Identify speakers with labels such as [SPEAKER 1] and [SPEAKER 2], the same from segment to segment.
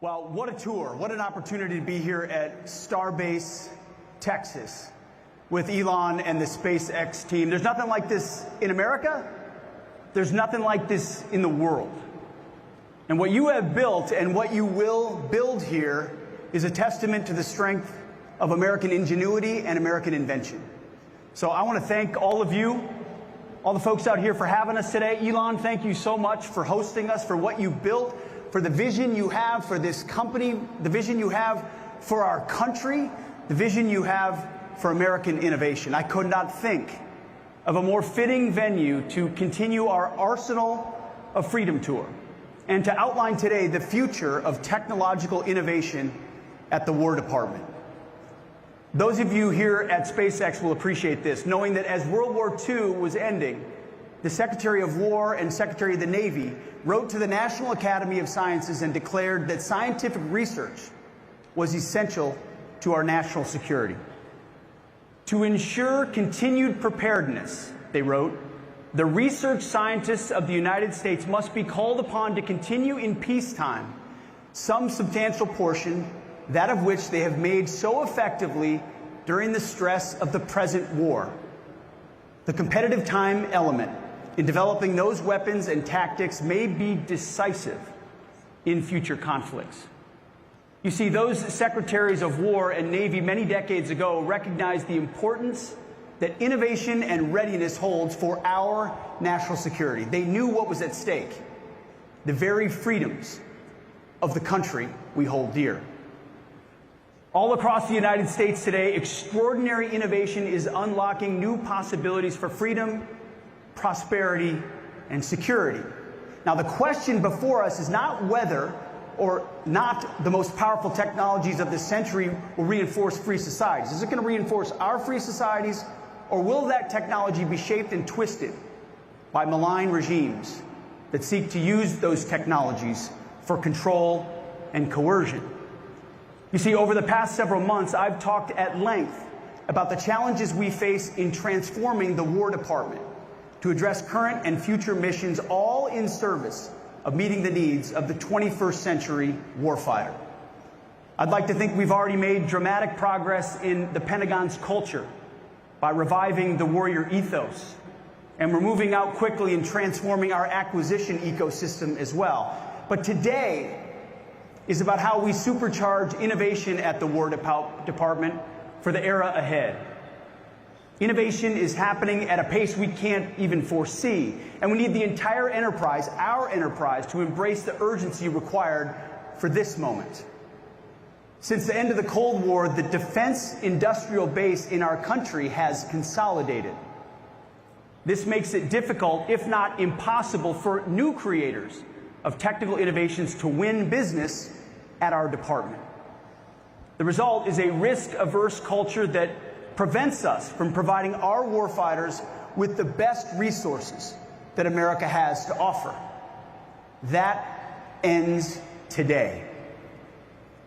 [SPEAKER 1] Well, what a tour. What an opportunity to be here at Starbase, Texas, with Elon and the SpaceX team. There's nothing like this in America. There's nothing like this in the world. And what you have built and what you will build here is a testament to the strength of American ingenuity and American invention. So I want to thank all of you, all the folks out here for having us today. Elon, thank you so much for hosting us, for what you built, for the vision you have for this company, the vision you have for our country, the vision you have for American innovation. I could not think of a more fitting venue to continue our Arsenal of Freedom tour and to outline today the future of technological innovation at the War Department. Those of you here at SpaceX will appreciate this, knowing that as World War II was ending, the Secretary of War and Secretary of the Navy wrote to the National Academy of Sciences and declared that scientific research was essential to our national security. To ensure continued preparedness, they wrote, the research scientists of the United States must be called upon to continue in peacetime some substantial portion, that of which they have made so effectively during the stress of the present war. The competitive time element in developing those weapons and tactics may be decisive in future conflicts. You see, those secretaries of war and Navy many decades ago recognized the importance that innovation and readiness holds for our national security. They knew what was at stake, the very freedoms of the country we hold dear. All across the United States today, extraordinary innovation is unlocking new possibilities for freedom, prosperity, and security. Now, the question before us is not whether or not the most powerful technologies of this century will reinforce free societies. Is it going to reinforce our free societies, or will that technology be shaped and twisted by malign regimes that seek to use those technologies for control and coercion? You see, over the past several months, I've talked at length about the challenges we face in transforming the War Department to address current and future missions, all in service of meeting the needs of the 21st century warfighter. I'd like to think we've already made dramatic progress in the Pentagon's culture by reviving the warrior ethos, and we're moving out quickly in transforming our acquisition ecosystem as well. But today is about how we supercharge innovation at the War Department for the era ahead. Innovation is happening at a pace we can't even foresee, and we need the entire enterprise, our enterprise, to embrace the urgency required for this moment. Since the end of the Cold War, the defense industrial base in our country has consolidated. This makes it difficult, if not impossible, for new creators of technical innovations to win business at our department. The result is a risk-averse culture that prevents us from providing our warfighters with the best resources that America has to offer. That ends today.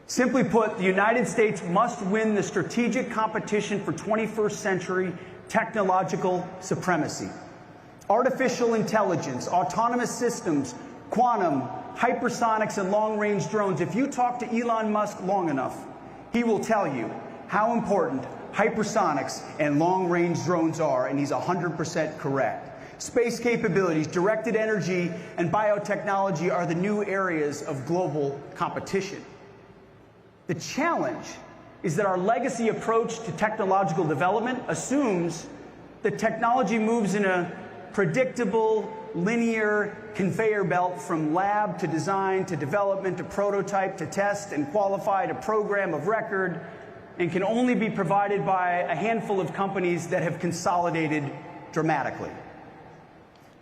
[SPEAKER 1] Simply put, the United States must win the strategic competition for 21st century technological supremacy. Artificial intelligence, autonomous systems, quantum, hypersonics, and long-range drones. If you talk to Elon Musk long enough, he will tell you how important hypersonics and long-range drones are, and he's 100% correct. Space capabilities, directed energy, and biotechnology are the new areas of global competition. The challenge is that our legacy approach to technological development assumes that technology moves in a predictable, linear conveyor belt from lab to design to development to prototype to test and qualify to program of record, and can only be provided by a handful of companies that have consolidated dramatically.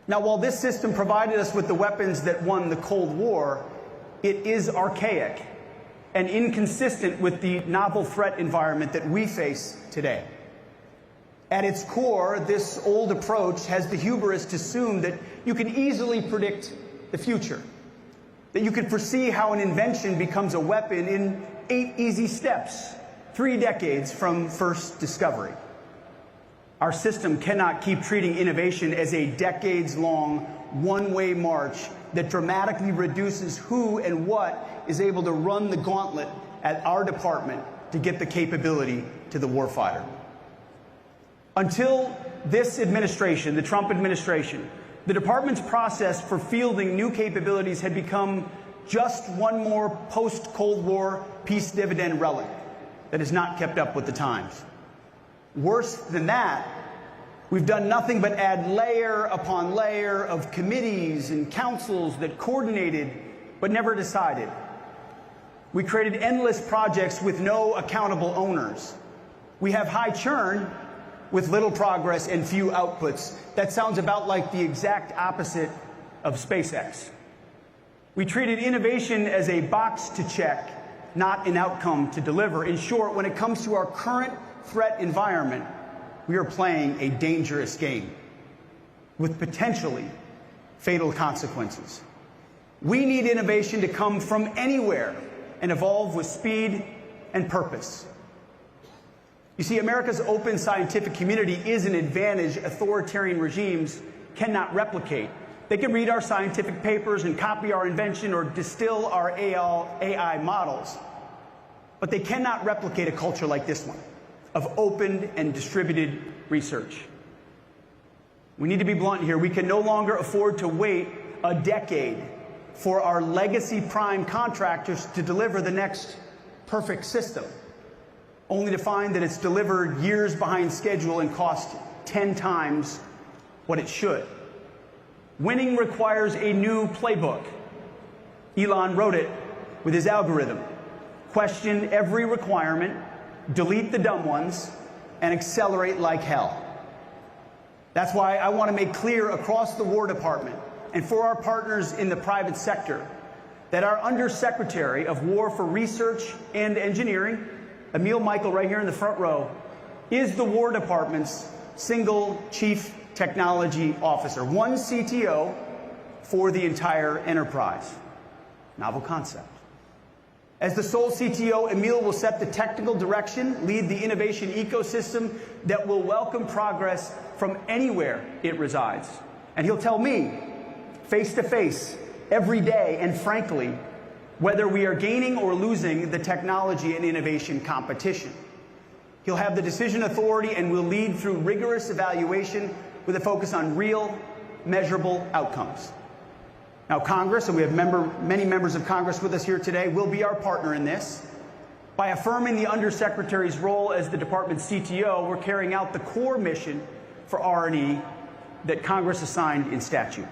[SPEAKER 1] Now, while this system provided us with the weapons that won the Cold War, it is archaic and inconsistent with the novel threat environment that we face today. At its core, this old approach has the hubris to assume that you can easily predict the future, that you can foresee how an invention becomes a weapon in 8 easy steps, 3 decades from first discovery. Our system cannot keep treating innovation as a decades-long, one-way march that dramatically reduces who and what is able to run the gauntlet at our department to get the capability to the warfighter. Until this administration, the Trump administration, the department's process for fielding new capabilities had become just one more post-Cold War peace dividend relic that has not kept up with the times. Worse than that, we've done nothing but add layer upon layer of committees and councils that coordinated but never decided. We created endless projects with no accountable owners. We have high churn with little progress and few outputs. That sounds about like the exact opposite of SpaceX. We treated innovation as a box to check, not an outcome to deliver. In short, when it comes to our current threat environment, we are playing a dangerous game with potentially fatal consequences. We need innovation to come from anywhere and evolve with speed and purpose. You see, America's open scientific community is an advantage authoritarian regimes cannot replicate. They can read our scientific papers and copy our invention or distill our AI models, but they cannot replicate a culture like this one of open and distributed research. We need to be blunt here. We can no longer afford to wait a decade for our legacy prime contractors to deliver the next perfect system, only to find that it's delivered years behind schedule and cost 10 times what it should. Winning requires a new playbook. Elon wrote it with his algorithm. Question every requirement, delete the dumb ones, and accelerate like hell. That's why I want to make clear across the War Department and for our partners in the private sector that our Undersecretary of War for Research and Engineering, Emil Michael, right here in the front row, is the War Department's single chief technology officer, one CTO for the entire enterprise. Novel concept. As the sole CTO, Emil will set the technical direction, lead the innovation ecosystem that will welcome progress from anywhere it resides. And he'll tell me, face to face, every day, and frankly, whether we are gaining or losing the technology and innovation competition. He'll have the decision authority and will lead through rigorous evaluation with a focus on real, measurable outcomes. Now, Congress, and we have many members of Congress with us here today, will be our partner in this. By affirming the Undersecretary's role as the department's CTO, we're carrying out the core mission for R&E that Congress assigned in statute.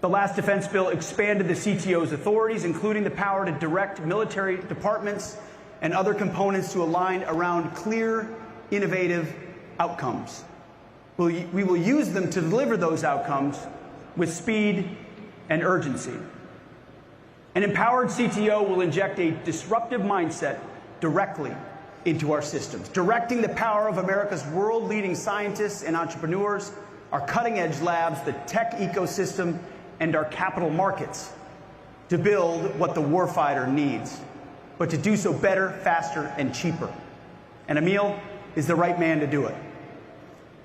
[SPEAKER 1] The last defense bill expanded the CTO's authorities, including the power to direct military departments and other components to align around clear, innovative outcomes. We will use them to deliver those outcomes with speed and urgency. An empowered CTO will inject a disruptive mindset directly into our systems, directing the power of America's world-leading scientists and entrepreneurs, our cutting-edge labs, the tech ecosystem, and our capital markets to build what the warfighter needs, but to do so better, faster, and cheaper. And Emil is the right man to do it.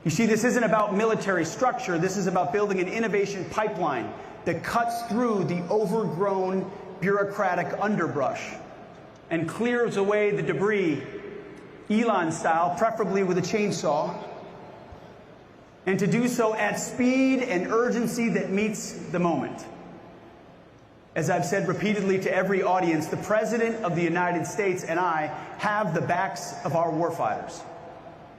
[SPEAKER 1] You see, this isn't about military structure. This is about building an innovation pipeline that cuts through the overgrown bureaucratic underbrush and clears away the debris, Elon style, preferably with a chainsaw, and to do so at speed and urgency that meets the moment. As I've said repeatedly to every audience, the President of the United States and I have the backs of our warfighters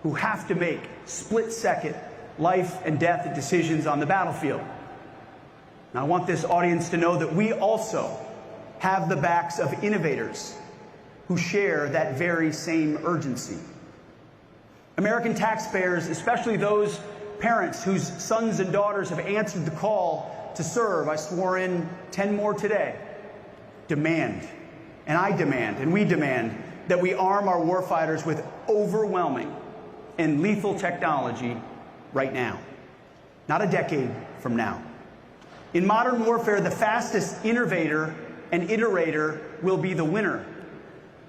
[SPEAKER 1] who have to make split-second life and death decisions on the battlefield. And I want this audience to know that we also have the backs of innovators who share that very same urgency. American taxpayers, especially those parents whose sons and daughters have answered the call to serve, I swore in 10 more today, demand, and I demand, and we demand, that we arm our warfighters with overwhelming and lethal technology right now, not a decade from now. In modern warfare, the fastest innovator and iterator will be the winner.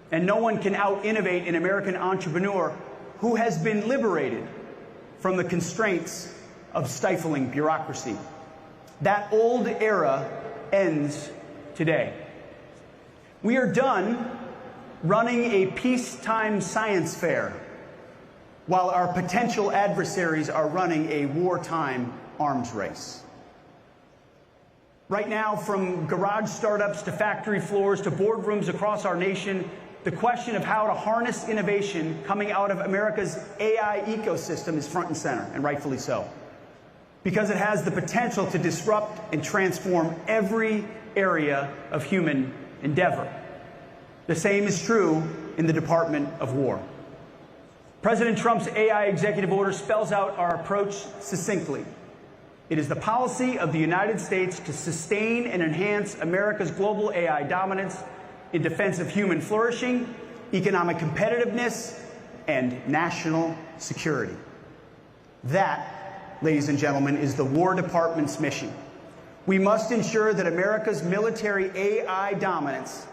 [SPEAKER 1] And no one can out-innovate an American entrepreneur who has been liberated from the constraints of stifling bureaucracy. That old era ends today. We are done running a peacetime science fair while our potential adversaries are running a wartime arms race. Right now, from garage startups to factory floors to boardrooms across our nation, the question of how to harness innovation coming out of America's AI ecosystem is front and center, and rightfully so, because it has the potential to disrupt and transform every area of human endeavor. The same is true in the Department of War. President Trump's AI executive order spells out our approach succinctly. It is the policy of the United States to sustain and enhance America's global AI dominance in defense of human flourishing, economic competitiveness, and national security. That, ladies and gentlemen, is the War Department's mission. We must ensure that America's military AI dominance,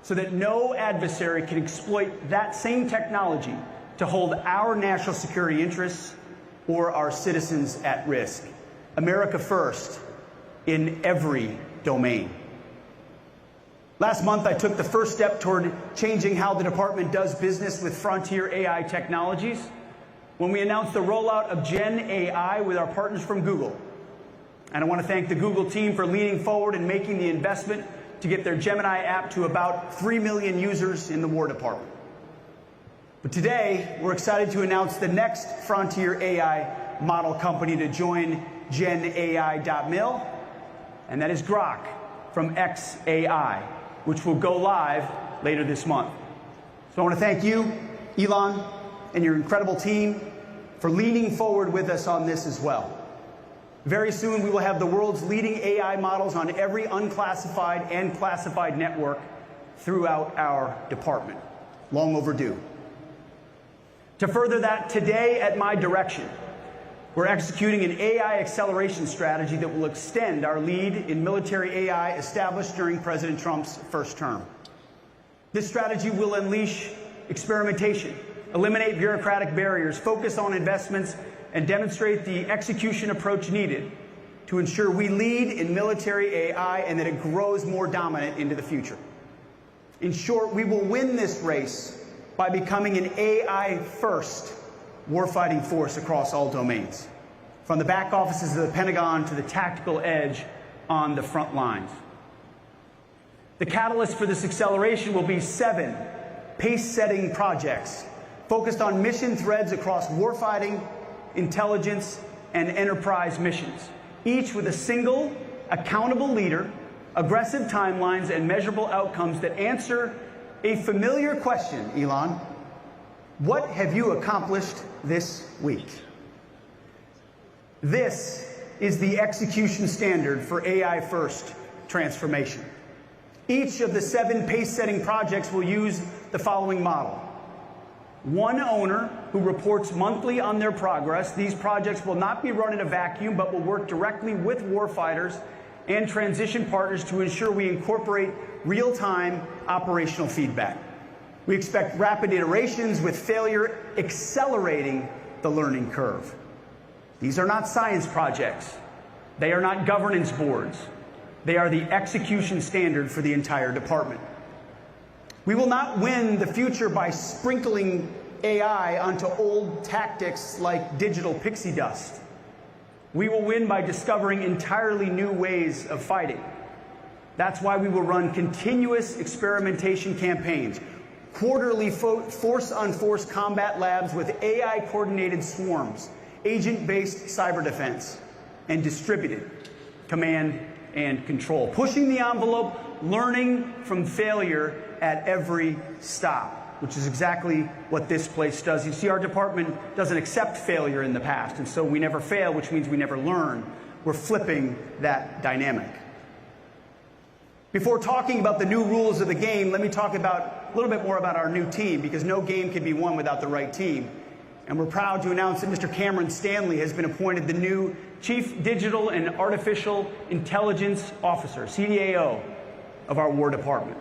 [SPEAKER 1] so that no adversary can exploit that same technology to hold our national security interests or our citizens at risk. America first in every domain. Last month, I took the first step toward changing how the department does business with frontier AI technologies when we announced the rollout of Gen AI with our partners from Google. And I want to thank the Google team for leaning forward and making the investment to get their Gemini app to about 3 million users in the War Department. But today, we're excited to announce the next frontier AI model company to join GenAI.mil, and that is Grok from xAI, which will go live later this month. So I want to thank you, Elon, and your incredible team for leaning forward with us on this as well. Very soon, we will have the world's leading AI models on every unclassified and classified network throughout our department. Long overdue. To further that, today, at my direction, we're executing an AI acceleration strategy that will extend our lead in military AI established during President Trump's first term. This strategy will unleash experimentation, eliminate bureaucratic barriers, focus on investments, and demonstrate the execution approach needed to ensure we lead in military AI and that it grows more dominant into the future. In short, we will win this race by becoming an AI-first warfighting force across all domains, from the back offices of the Pentagon to the tactical edge on the front lines. The catalyst for this acceleration will be 7 pace-setting projects focused on mission threads across warfighting, intelligence, and enterprise missions, each with a single, accountable leader, aggressive timelines, and measurable outcomes that answer a familiar question, Elon. What have you accomplished this week? This is the execution standard for AI-first transformation. Each of the 7 pace-setting projects will use the following model. 1 owner who reports monthly on their progress. These projects will not be run in a vacuum, but will work directly with warfighters and transition partners to ensure we incorporate real-time operational feedback. We expect rapid iterations with failure accelerating the learning curve. These are not science projects. They are not governance boards. They are the execution standard for the entire department. We will not win the future by sprinkling AI onto old tactics like digital pixie dust. We will win by discovering entirely new ways of fighting. That's why we will run continuous experimentation campaigns, quarterly force-on-force combat labs with AI-coordinated swarms, agent-based cyber defense, and distributed command and control, pushing the envelope, learning from failure at every stop, which is exactly what this place does. You see, our department doesn't accept failure in the past, and so we never fail, which means we never learn. We're flipping that dynamic. Before talking about the new rules of the game, let me talk a little bit more about our new team, because no game can be won without the right team. And we're proud to announce that Mr. Cameron Stanley has been appointed the new Chief Digital and Artificial Intelligence Officer, CDAO, of our War Department.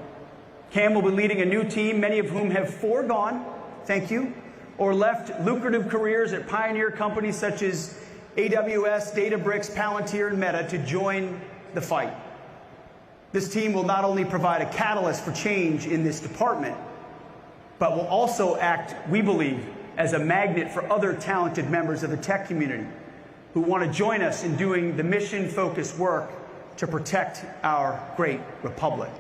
[SPEAKER 1] Cam will be leading a new team, many of whom have foregone, thank you, or left lucrative careers at pioneer companies such as AWS, Databricks, Palantir, and Meta to join the fight. This team will not only provide a catalyst for change in this department, but will also act, we believe, as a magnet for other talented members of the tech community who want to join us in doing the mission-focused work to protect our great republic.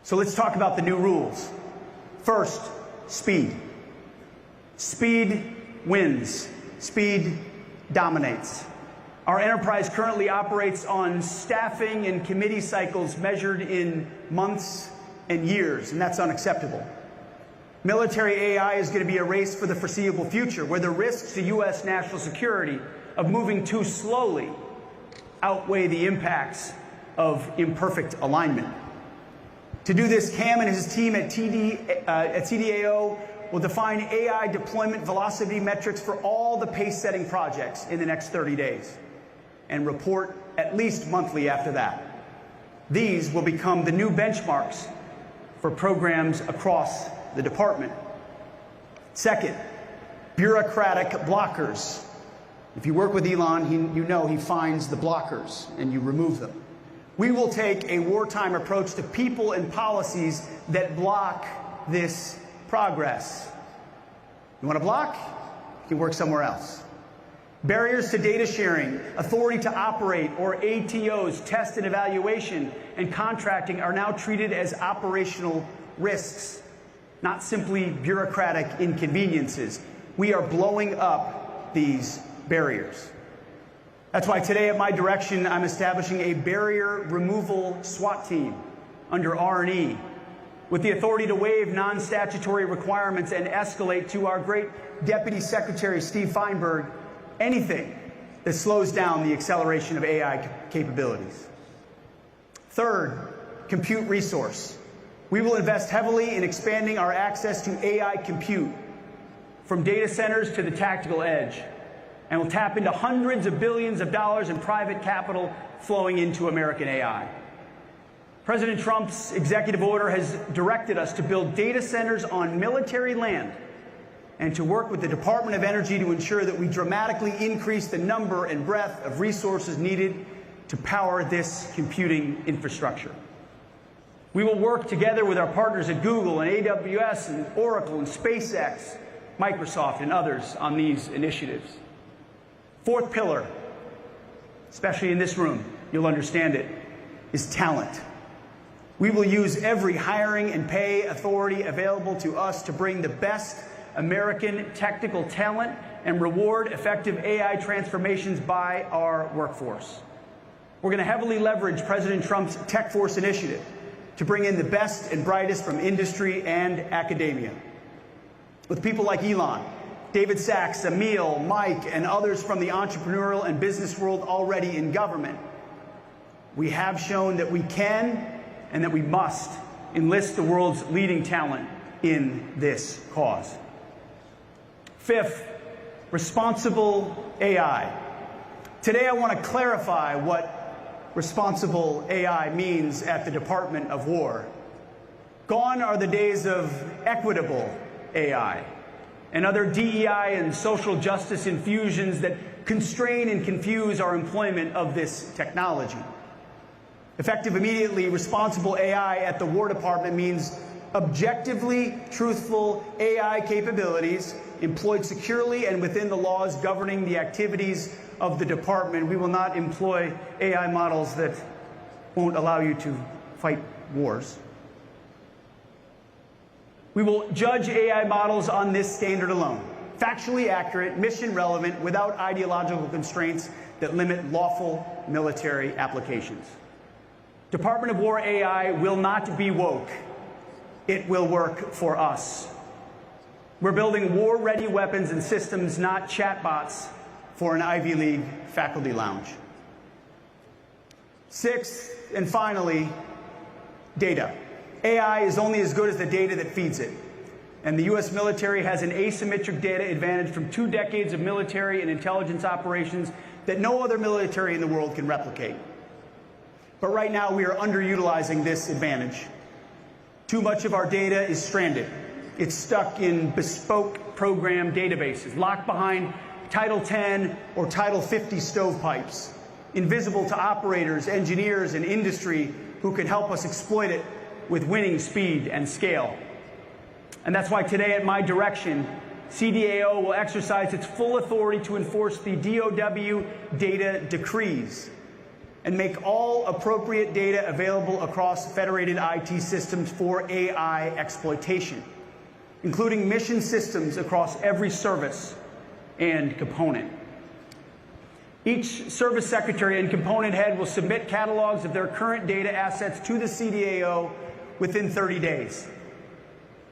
[SPEAKER 1] So let's talk about the new rules. First, speed. Speed wins. Speed dominates. Our enterprise currently operates on staffing and committee cycles measured in months and years, and that's unacceptable. Military AI is going to be a race for the foreseeable future, where the risks to U.S. national security of moving too slowly outweigh the impacts of imperfect alignment. To do this, Cam and his team at CDAO will define AI deployment velocity metrics for all the pace-setting projects in the next 30 days and report at least monthly after that. These will become the new benchmarks for programs across the department. Second, bureaucratic blockers. If you work with Elon, you know he finds the blockers and you remove them. We will take a wartime approach to people and policies that block this progress. You want to block? You can work somewhere else. Barriers to data sharing, authority to operate, or ATOs, test and evaluation, and contracting are now treated as operational risks, not simply bureaucratic inconveniences. We are blowing up these barriers. That's why today, at my direction, I'm establishing a barrier removal SWAT team under R&E with the authority to waive non-statutory requirements and escalate to our great Deputy Secretary, Steve Feinberg, anything that slows down the acceleration of AI capabilities. Third, compute resource. We will invest heavily in expanding our access to AI compute from data centers to the tactical edge, and will tap into hundreds of billions of dollars in private capital flowing into American AI. President Trump's executive order has directed us to build data centers on military land and to work with the Department of Energy to ensure that we dramatically increase the number and breadth of resources needed to power this computing infrastructure. We will work together with our partners at Google and AWS and Oracle and SpaceX, Microsoft, and others on these initiatives. Fourth pillar, especially in this room, you'll understand it, is talent. We will use every hiring and pay authority available to us to bring the best American technical talent and reward effective AI transformations by our workforce. We're going to heavily leverage President Trump's Tech Force initiative to bring in the best and brightest from industry and academia. With people like Elon, David Sachs, Emil, Mike, and others from the entrepreneurial and business world already in government, we have shown that we can and that we must enlist the world's leading talent in this cause. Fifth, responsible AI. Today I want to clarify what responsible AI means at the Department of War. Gone are the days of equitable AI and other DEI and social justice infusions that constrain and confuse our employment of this technology. Effective immediately, responsible AI at the War Department means objectively truthful AI capabilities employed securely and within the laws governing the activities of the department. We will not employ AI models that won't allow you to fight wars. We will judge AI models on this standard alone. Factually accurate, mission relevant, without ideological constraints that limit lawful military applications. Department of War AI will not be woke. It will work for us. We're building war-ready weapons and systems, not chatbots for an Ivy League faculty lounge. Sixth, and finally, data. AI is only as good as the data that feeds it. And the U.S. military has an asymmetric data advantage from 2 decades of military and intelligence operations that no other military in the world can replicate. But right now, we are underutilizing this advantage. Too much of our data is stranded. It's stuck in bespoke program databases, locked behind Title 10 or Title 50 stovepipes, invisible to operators, engineers, and industry who can help us exploit it with winning speed and scale. And that's why today, at my direction, CDAO will exercise its full authority to enforce the DOW data decrees and make all appropriate data available across federated IT systems for AI exploitation, including mission systems across every service and component. Each service secretary and component head will submit catalogs of their current data assets to the CDAO within 30 days.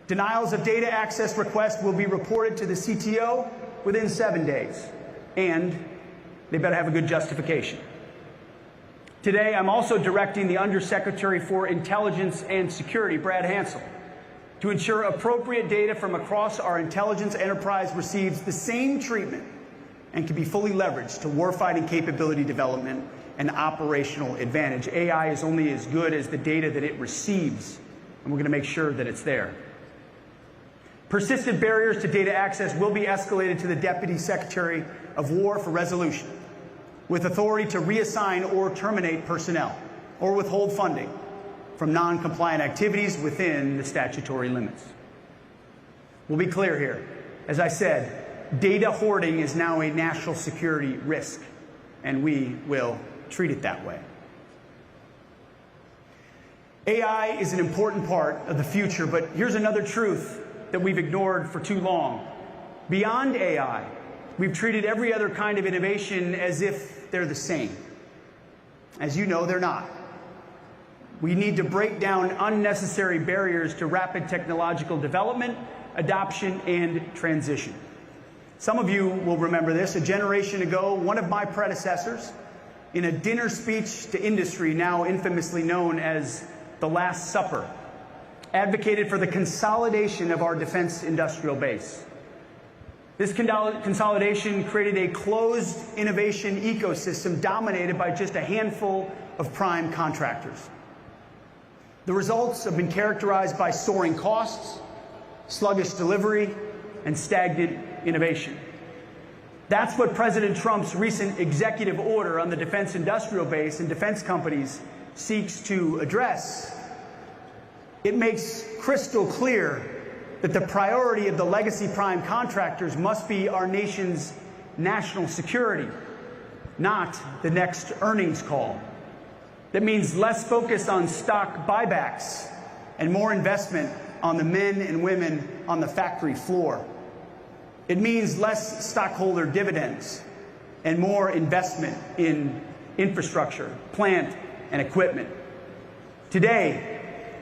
[SPEAKER 1] Denials of data access requests will be reported to the CTO within 7 days, and they better have a good justification. Today, I'm also directing the Undersecretary for Intelligence and Security, Brad Hansel, to ensure appropriate data from across our intelligence enterprise receives the same treatment and can be fully leveraged to warfighting capability development and operational advantage. AI is only as good as the data that it receives, and we're going to make sure that it's there. Persistent barriers to data access will be escalated to the Deputy Secretary of War for resolution, with authority to reassign or terminate personnel or withhold funding from non-compliant activities within the statutory limits. We'll be clear here. As I said, data hoarding is now a national security risk, and we will treat it that way. AI is an important part of the future, but here's another truth that we've ignored for too long. Beyond AI, we've treated every other kind of innovation as if they're the same. As you know, they're not. We need to break down unnecessary barriers to rapid technological development, adoption, and transition. Some of you will remember this. A generation ago, one of my predecessors, in a dinner speech to industry now infamously known as the Last Supper, advocated for the consolidation of our defense industrial base. This consolidation created a closed innovation ecosystem dominated by just a handful of prime contractors. The results have been characterized by soaring costs, sluggish delivery, and stagnant innovation. That's what President Trump's recent executive order on the defense industrial base and defense companies seeks to address. It makes crystal clear that the priority of the legacy prime contractors must be our nation's national security, not the next earnings call. That means less focus on stock buybacks and more investment on the men and women on the factory floor. It means less stockholder dividends and more investment in infrastructure, plant, and equipment. Today,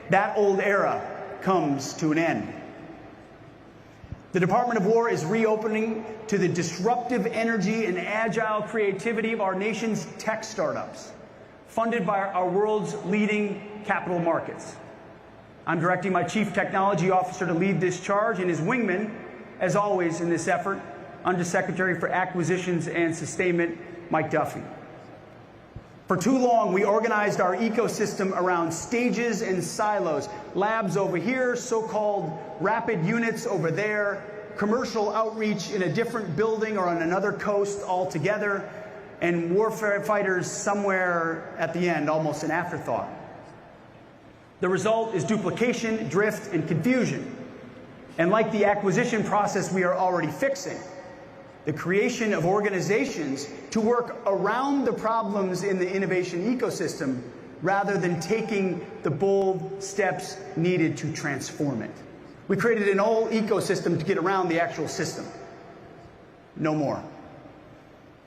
[SPEAKER 1] that old era comes to an end. The Department of War is reopening to the disruptive energy and agile creativity of our nation's tech startups, funded by our world's leading capital markets. I'm directing my Chief Technology Officer to lead this charge, and his wingman, as always in this effort, Undersecretary for Acquisitions and Sustainment, Mike Duffy. For too long, we organized our ecosystem around stages and silos, labs over here, so-called rapid units over there, commercial outreach in a different building or on another coast altogether, and warfare fighters somewhere at the end, almost an afterthought. The result is duplication, drift, and confusion. And like the acquisition process we are already fixing, the creation of organizations to work around the problems in the innovation ecosystem rather than taking the bold steps needed to transform it. We created an whole ecosystem to get around the actual system. No more.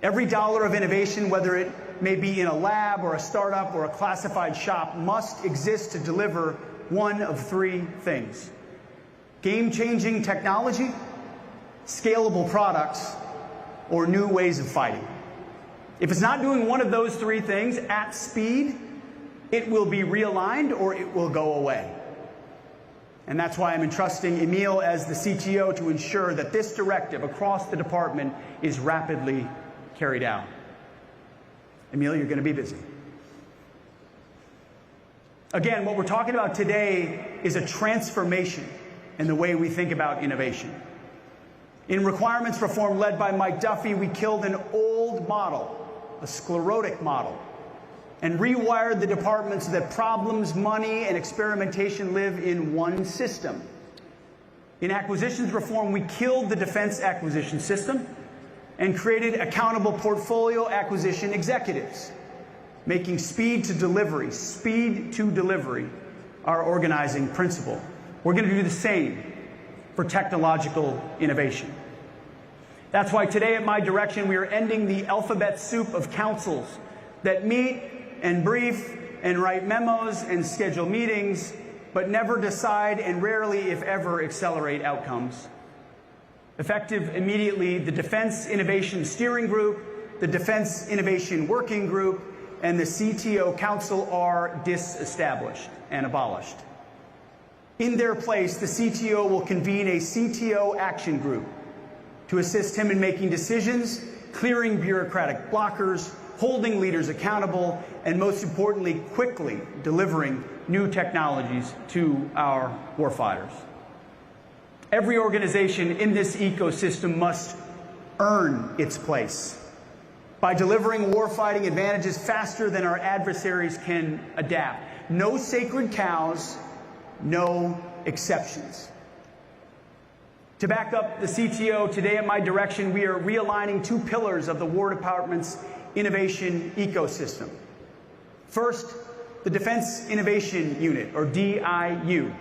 [SPEAKER 1] Every dollar of innovation, whether it may be in a lab or a startup or a classified shop, must exist to deliver one of three things: game-changing technology, scalable products, or new ways of fighting. If it's not doing one of those three things at speed, it will be realigned or it will go away. And that's why I'm entrusting Emil as the CTO to ensure that this directive across the department is rapidly carried out. Emil, you're going to be busy. Again, what we're talking about today is a transformation in the way we think about innovation. In requirements reform led by Mike Duffy, we killed an old model, a sclerotic model, and rewired the department so that problems, money, and experimentation live in one system. In acquisitions reform, we killed the defense acquisition system and created accountable portfolio acquisition executives, making speed to delivery our organizing principle. We're going to do the same for technological innovation. That's why today at my direction, we are ending the alphabet soup of councils that meet and brief and write memos and schedule meetings, but never decide and rarely, if ever, accelerate outcomes. Effective immediately, the Defense Innovation Steering Group, the Defense Innovation Working Group, and the CTO Council are disestablished and abolished. In their place, the CTO will convene a CTO action group to assist him in making decisions, clearing bureaucratic blockers, holding leaders accountable, and most importantly, quickly delivering new technologies to our warfighters. Every organization in this ecosystem must earn its place by delivering warfighting advantages faster than our adversaries can adapt. No sacred cows, no exceptions. To back up the CTO, today at my direction, we are realigning two pillars of the War Department's innovation ecosystem. First, the Defense Innovation Unit, or DIU.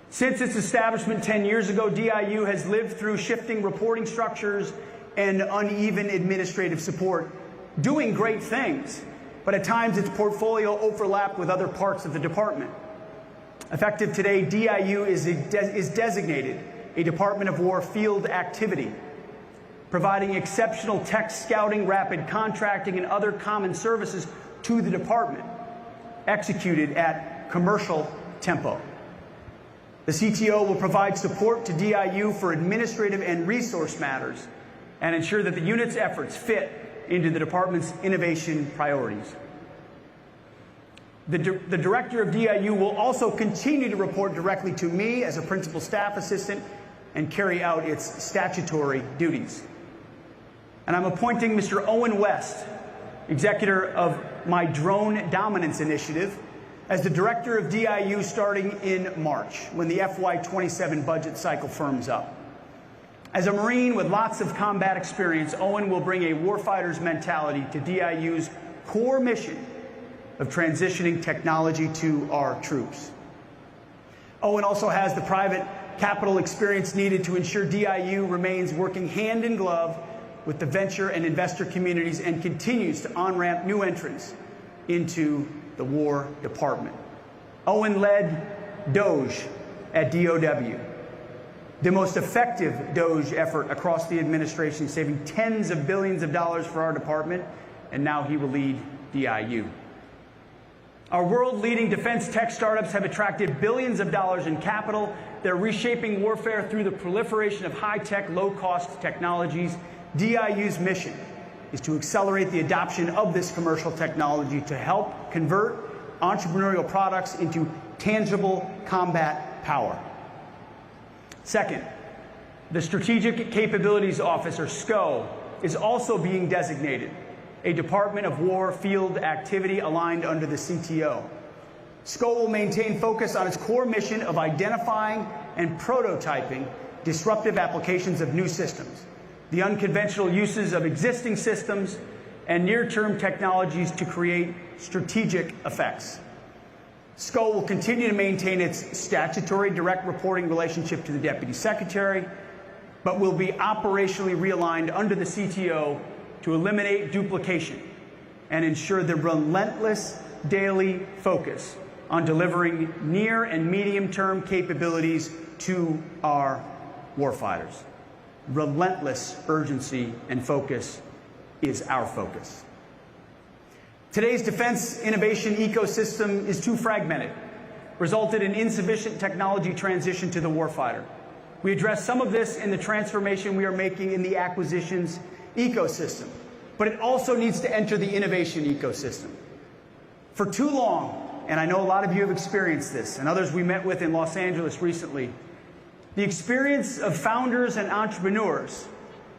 [SPEAKER 1] Since its establishment 10 years ago, DIU has lived through shifting reporting structures and uneven administrative support, doing great things, but at times its portfolio overlapped with other parts of the department. Effective today, DIU is designated a Department of War field activity, providing exceptional tech scouting, rapid contracting, and other common services to the department, executed at commercial tempo. The CTO will provide support to DIU for administrative and resource matters and ensure that the unit's efforts fit into the department's innovation priorities. The director of DIU will also continue to report directly to me as a principal staff assistant and carry out its statutory duties. And I'm appointing Mr. Owen West, executor of my Drone Dominance Initiative, as the director of DIU starting in March, when the FY27 budget cycle firms up. As a Marine with lots of combat experience, Owen will bring a warfighter's mentality to DIU's core mission of transitioning technology to our troops. Owen also has the private capital experience needed to ensure DIU remains working hand in glove with the venture and investor communities and continues to on-ramp new entrants into the War Department. Owen led DOGE at DOW, the most effective DOGE effort across the administration, saving tens of billions of dollars for our department, and now he will lead DIU. Our world-leading defense tech startups have attracted billions of dollars in capital. They're reshaping warfare through the proliferation of high-tech, low-cost technologies. DIU's mission is to accelerate the adoption of this commercial technology to help convert entrepreneurial products into tangible combat power. Second, the Strategic Capabilities Office, or SCO, is also being designated a Department of War field activity aligned under the CTO. SCO will maintain focus on its core mission of identifying and prototyping disruptive applications of new systems, the unconventional uses of existing systems, and near-term technologies to create strategic effects. SCO will continue to maintain its statutory direct reporting relationship to the Deputy Secretary, but will be operationally realigned under the CTO to eliminate duplication and ensure the relentless daily focus on delivering near and medium-term capabilities to our warfighters. Relentless urgency and focus is our focus. Today's defense innovation ecosystem is too fragmented, resulted in insufficient technology transition to the warfighter. We address some of this in the transformation we are making in the acquisitions ecosystem, but it also needs to enter the innovation ecosystem. For too long, and I know a lot of you have experienced this, and others we met with in Los Angeles recently, the experience of founders and entrepreneurs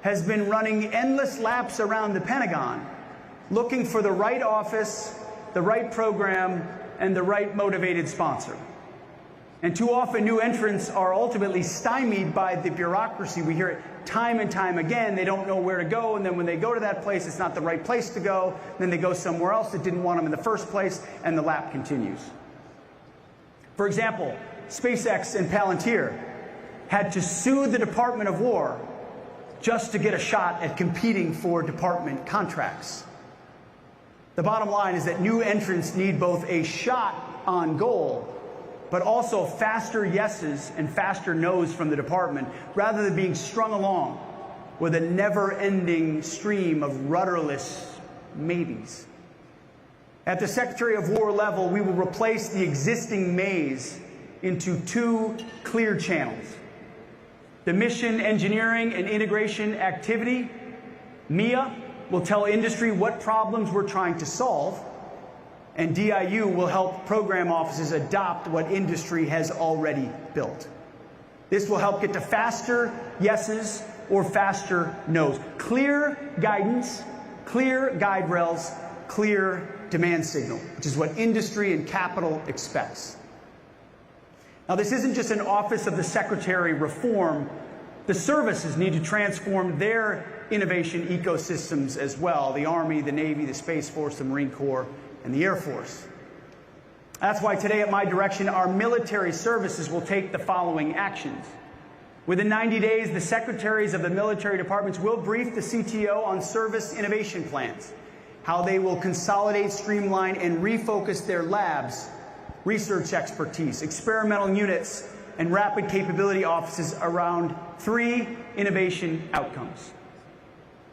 [SPEAKER 1] has been running endless laps around the Pentagon, looking for the right office the right program, and the right motivated sponsor. And too often, new entrants are ultimately stymied by the bureaucracy. We hear it time and time again. They don't know where to go, and then when they go to that place, it's not the right place to go. Then they go somewhere else that didn't want them in the first place, and the lap continues. For example, SpaceX and Palantir had to sue the Department of War just to get a shot at competing for department contracts. The bottom line is that new entrants need both a shot on goal, but also faster yeses and faster nos from the department, rather than being strung along with a never-ending stream of rudderless maybes. At the Secretary of War level, we will replace the existing maze into two clear channels. The Mission Engineering and Integration Activity, MIA, will tell industry what problems we're trying to solve, and DIU will help program offices adopt what industry has already built. This will help get to faster yeses or faster nos. Clear guidance, clear guide rails, clear demand signal, which is what industry and capital expects. Now, this isn't just an Office of the Secretary reform. The services need to transform their innovation ecosystems as well: the Army, the Navy, the Space Force, the Marine Corps, and the Air Force. That's why today, at my direction, our military services will take the following actions. Within 90 days, the secretaries of the military departments will brief the CTO on service innovation plans, how they will consolidate, streamline, and refocus their labs, research expertise, experimental units, and rapid capability offices around 3 innovation outcomes.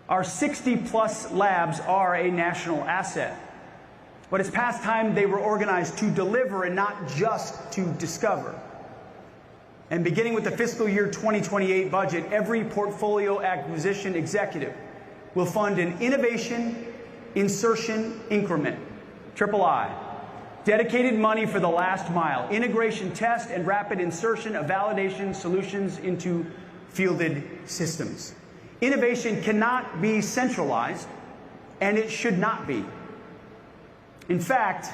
[SPEAKER 1] Our 60-plus labs are a national asset, but it's past time they were organized to deliver and not just to discover. And beginning with the fiscal year 2028 budget, every portfolio acquisition executive will fund an innovation insertion increment, III, dedicated money for the last mile, integration test, and rapid insertion of validation solutions into fielded systems. Innovation cannot be centralized, and it should not be. In fact,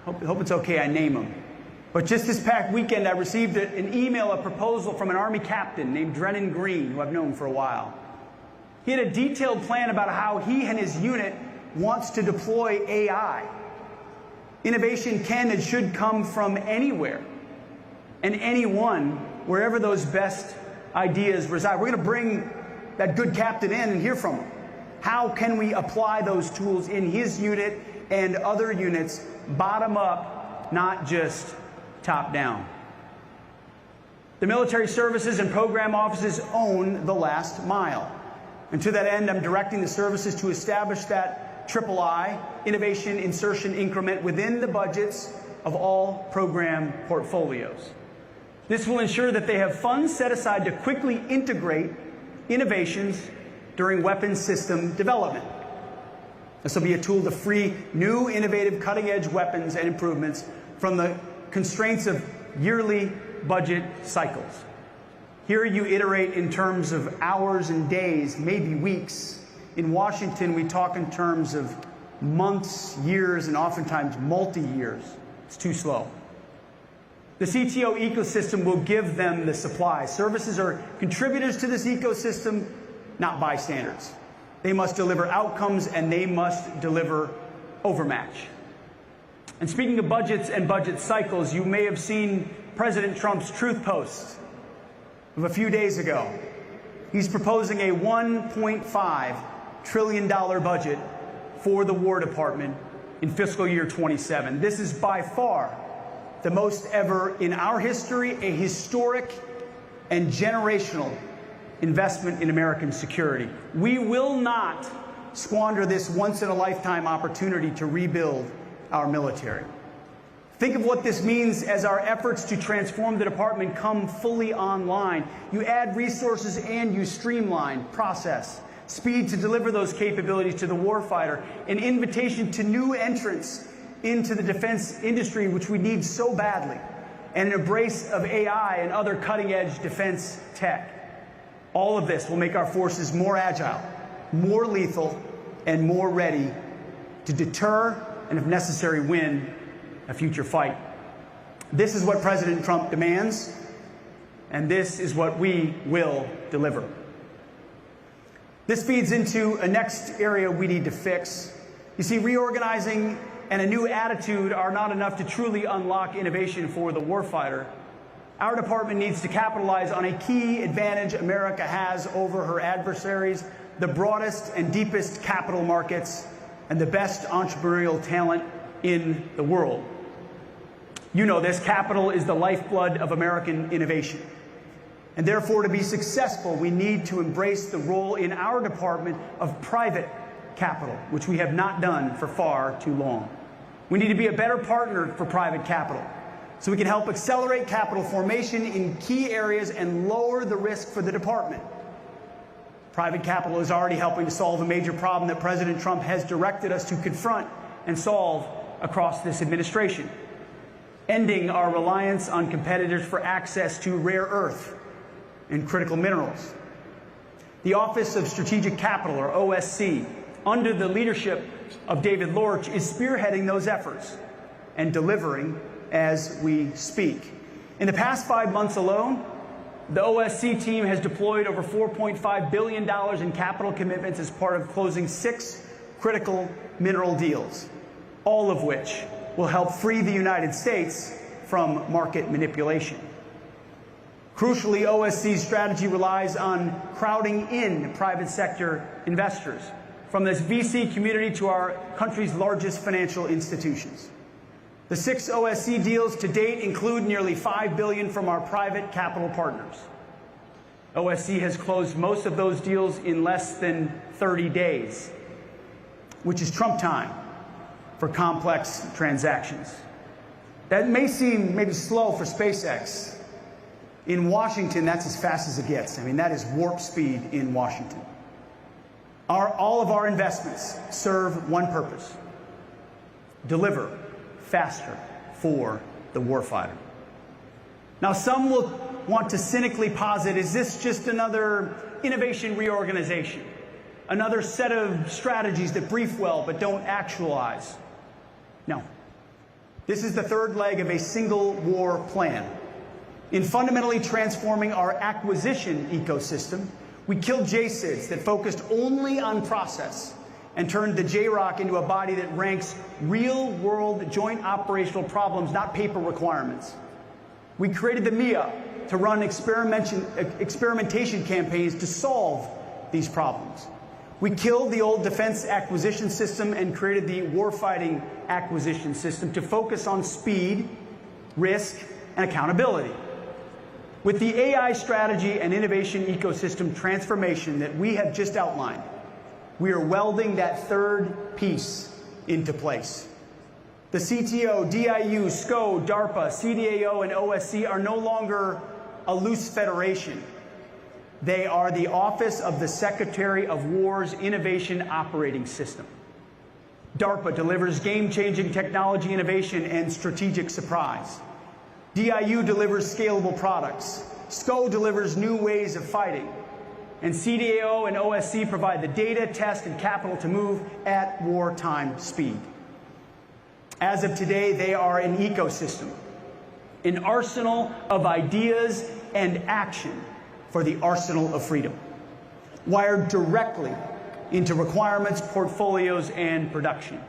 [SPEAKER 1] hope it's okay I name them, but just this past weekend I received an email, a proposal from an Army captain named Drennan Green, who I've known for a while. He had a detailed plan about how he and his unit wants to deploy AI. Innovation can and should come from anywhere and anyone, wherever those best ideas reside. We're going to bring that good captain in and hear from him. How can we apply those tools in his unit and other units, bottom up, not just top down? The military services and program offices own the last mile. And to that end, I'm directing the services to establish that III, innovation insertion increment, within the budgets of all program portfolios. This will ensure that they have funds set aside to quickly integrate innovations during weapons system development. This will be a tool to free new, innovative, cutting-edge weapons and improvements from the constraints of yearly budget cycles. Here you iterate in terms of hours and days, maybe weeks. In Washington, we talk in terms of months, years, and oftentimes multi-years. It's too slow. The CTO ecosystem will give them the supply. Services are contributors to this ecosystem, not bystanders. They must deliver outcomes, and they must deliver overmatch. And speaking of budgets and budget cycles, you may have seen President Trump's truth post of a few days ago. He's proposing a $1.5 trillion budget for the War Department in fiscal year 27. This is by far the most ever in our history, a historic and generational investment in American security. We will not squander this once-in-a-lifetime opportunity to rebuild our military. Think of what this means as our efforts to transform the department come fully online. You add resources and you streamline process, speed to deliver those capabilities to the warfighter, an invitation to new entrants into the defense industry, which we need so badly, and an embrace of AI and other cutting-edge defense tech. All of this will make our forces more agile, more lethal, and more ready to deter and if necessary, win a future fight. This is what President Trump demands, and this is what we will deliver. This feeds into a next area we need to fix. You see, reorganizing and a new attitude are not enough to truly unlock innovation for the warfighter. Our department needs to capitalize on a key advantage America has over her adversaries: the broadest and deepest capital markets and the best entrepreneurial talent in the world. You know this, capital is the lifeblood of American innovation. And therefore, to be successful, we need to embrace the role in our department of private capital, which we have not done for far too long. We need to be a better partner for private capital, so we can help accelerate capital formation in key areas and lower the risk for the department. Private capital is already helping to solve a major problem that President Trump has directed us to confront and solve across this administration: ending our reliance on competitors for access to rare earth and critical minerals. The Office of Strategic Capital, or OSC, under the leadership of David Lorch, is spearheading those efforts and delivering as we speak. In the past 5 months alone, the OSC team has deployed over $4.5 billion in capital commitments as part of closing 6 critical mineral deals, all of which will help free the United States from market manipulation. Crucially, OSC's strategy relies on crowding in private sector investors, from this VC community to our country's largest financial institutions. The 6 OSC deals to date include nearly $5 billion from our private capital partners. OSC has closed most of those deals in less than 30 days, which is Trump time for complex transactions. That may seem maybe slow for SpaceX. In Washington, that's as fast as it gets. I mean, that is warp speed in Washington. All of our investments serve one purpose: deliver faster for the warfighter. Now, some will want to cynically posit, is this just another innovation reorganization? Another set of strategies that brief well but don't actualize? No. This is the third leg of a single war plan. In fundamentally transforming our acquisition ecosystem, we killed JSIDs that focused only on process and turned the JROC into a body that ranks real-world joint operational problems, not paper requirements. We created the MIA to run experimentation campaigns to solve these problems. We killed the old defense acquisition system and created the warfighting acquisition system to focus on speed, risk, and accountability. With the AI strategy and innovation ecosystem transformation that we have just outlined, we are welding that third piece into place. The CTO, DIU, SCO, DARPA, CDAO, and OSC are no longer a loose federation. They are the Office of the Secretary of War's Innovation Operating System. DARPA delivers game-changing technology innovation and strategic surprise. DIU delivers scalable products. SCO delivers new ways of fighting. And CDAO and OSC provide the data, test, and capital to move at wartime speed. As of today, they are an ecosystem, an arsenal of ideas and action for the arsenal of freedom, wired directly into requirements, portfolios, and production.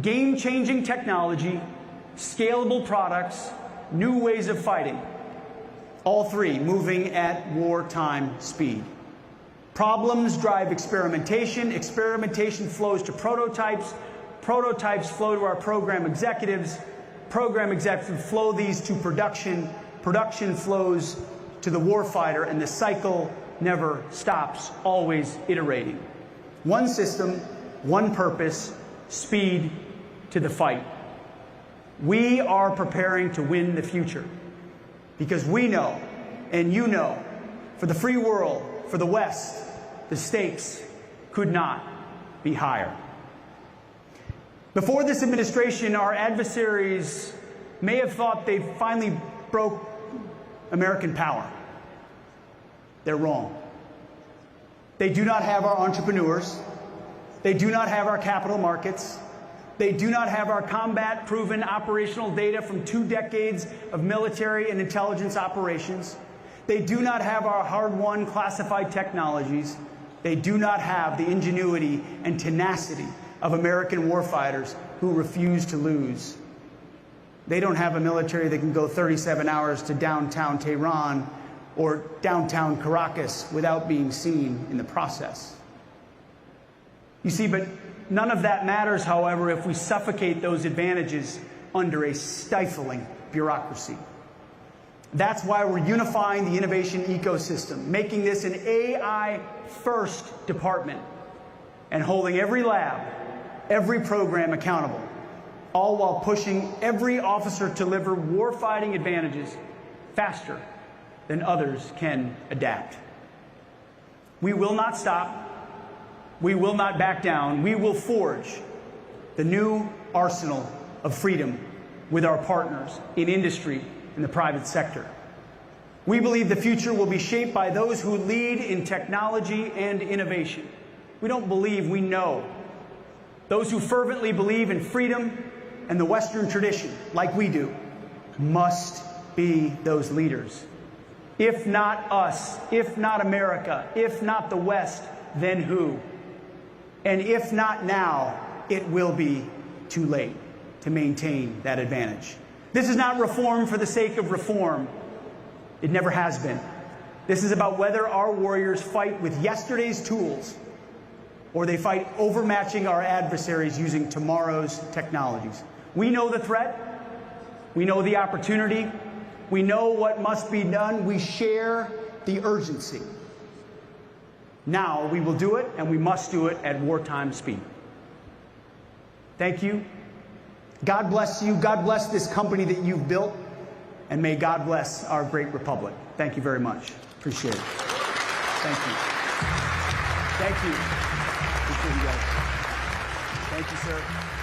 [SPEAKER 1] Game-changing technology, scalable products, new ways of fighting, all three moving at wartime speed. Problems drive experimentation, experimentation flows to prototypes, prototypes flow to our program executives flow these to production, production flows to the warfighter, and the cycle never stops, always iterating. One system, one purpose, speed to the fight. We are preparing to win the future because we know, and you know, for the free world, for the West, the stakes could not be higher. Before this administration, our adversaries may have thought they finally broke American power. They're wrong. They do not have our entrepreneurs. They do not have our capital markets. They do not have our combat-proven operational data from 2 decades of military and intelligence operations. They do not have our hard-won classified technologies. They do not have the ingenuity and tenacity of American warfighters who refuse to lose. They don't have a military that can go 37 hours to downtown Tehran or downtown Caracas without being seen in the process. You see, but none of that matters, however, if we suffocate those advantages under a stifling bureaucracy. That's why we're unifying the innovation ecosystem, making this an AI-first department, and holding every lab, every program accountable, all while pushing every officer to deliver warfighting advantages faster than others can adapt. We will not stop. We will not back down. We will forge the new arsenal of freedom with our partners in industry and the private sector. We believe the future will be shaped by those who lead in technology and innovation. We don't believe, we know. Those who fervently believe in freedom and the Western tradition, like we do, must be those leaders. If not us, if not America, if not the West, then who? And if not now, it will be too late to maintain that advantage. This is not reform for the sake of reform. It never has been. This is about whether our warriors fight with yesterday's tools or they fight overmatching our adversaries using tomorrow's technologies. We know the threat. We know the opportunity. We know what must be done. We share the urgency. Now we will do it, and we must do it at wartime speed. Thank you. God bless you. God bless this company that you've built. And may God bless our great republic. Thank you very much. Appreciate it. Thank you. Thank you. Appreciate you guys. Thank you, sir.